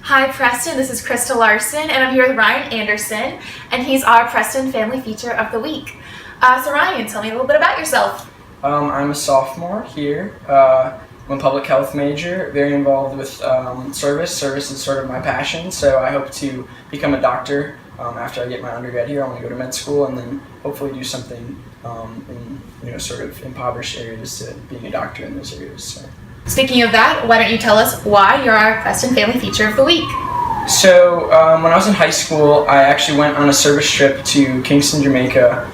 Hi Preston, this is Krista Larson and I'm here with Ryan Anderson and he's our Preston Family Feature of the Week. So Ryan, tell me a little bit about yourself. I'm a sophomore here. I'm a public health major, very involved with service. Service is sort of my passion, so I hope to become a doctor after I get my undergrad here. I want to go to med school and then hopefully do something in sort of impoverished areas to being a doctor in those areas. So. Speaking of that, why don't you tell us why you're our Preston Family Feature of the Week? So when I was in high school, I actually went on a service trip to Kingston, Jamaica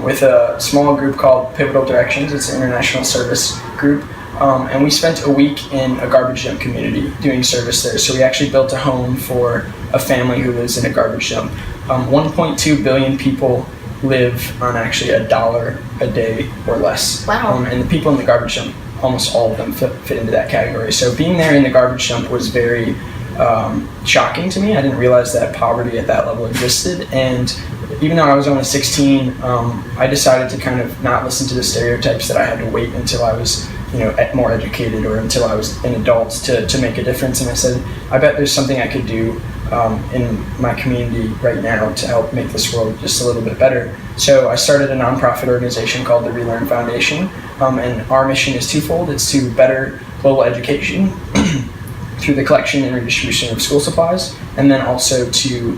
with a small group called Pivotal Directions. It's an international service group. And we spent a week in a garbage dump community doing service there. So we actually built a home for a family who lives in a garbage dump. 1.2 billion people live on actually $1 a day or less. Wow. And the people in the garbage dump, almost all of them fit into that category. So being there in the garbage dump was very shocking to me. I didn't realize that poverty at that level existed. And even though I was only 16, I decided to kind of not listen to the stereotypes that I had to wait until I was more educated or until I was an adult to make a difference. And I said, I bet there's something I could do in my community right now to help make this world just a little bit better. So I started a nonprofit organization called the Relearn Foundation, and our mission is twofold. It's to better global education through the collection and redistribution of school supplies, and then also to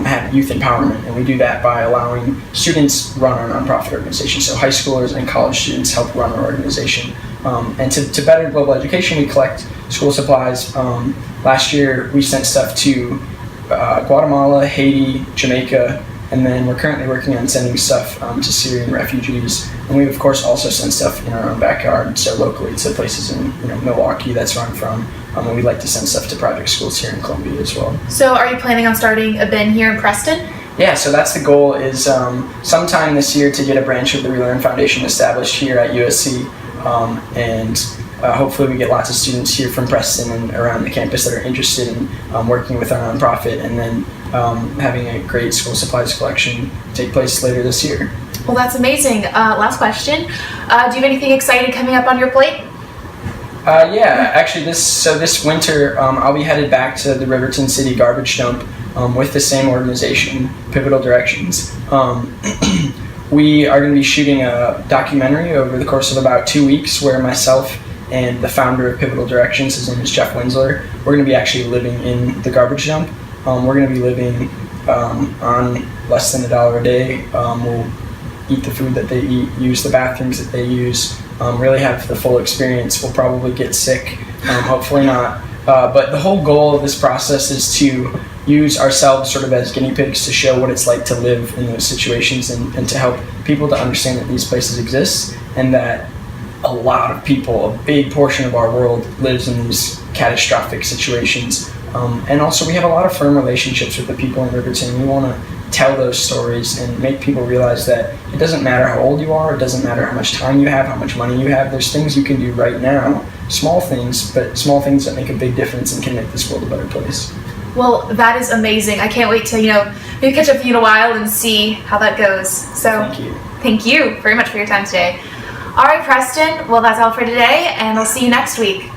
have youth empowerment. And we do that by allowing students run our nonprofit organization. So high schoolers and college students help run our organization. And to better global education, we collect school supplies. Last year, we sent stuff to Guatemala, Haiti, Jamaica, and then we're currently working on sending stuff to Syrian refugees. And we, of course, also send stuff in our own backyard, so locally to places in Milwaukee, that's where I'm from. And we'd like to send stuff to project schools here in Columbia as well. So are you planning on starting a bin here in Preston? Yeah, so that's the goal, is sometime this year to get a branch of the Relearn Foundation established here at USC. And hopefully we get lots of students here from Preston and around the campus that are interested in working with our nonprofit, and then having a great school supplies collection take place later this year. Well, that's amazing. Last question. Do you have anything exciting coming up on your plate? Yeah, actually this winter I'll be headed back to the Riverton City garbage dump with the same organization, Pivotal Directions. We are going to be shooting a documentary over the course of about 2 weeks where myself and the founder of Pivotal Directions, his name is Jeff Winsler, we're going to be actually living in the garbage dump. We're going to be living on less than $1 a day. We'll eat the food that they eat, use the bathrooms that they use, really have the full experience. We'll probably get sick, hopefully not. But the whole goal of this process is to use ourselves sort of as guinea pigs to show what it's like to live in those situations, and to help people to understand that these places exist and that a lot of people, a big portion of our world, lives in these catastrophic situations. And also we have a lot of firm relationships with the people in Riverton. We want to tell those stories and make people realize that it doesn't matter how old you are, it doesn't matter how much time you have, how much money you have. There's things you can do right now, small things, but small things that make a big difference and can make this world a better place. Well, that is amazing. I can't wait to, maybe catch up with you in a while and see how that goes. So thank you very much for your time today. All right, Preston. Well, that's all for today, and I'll see you next week.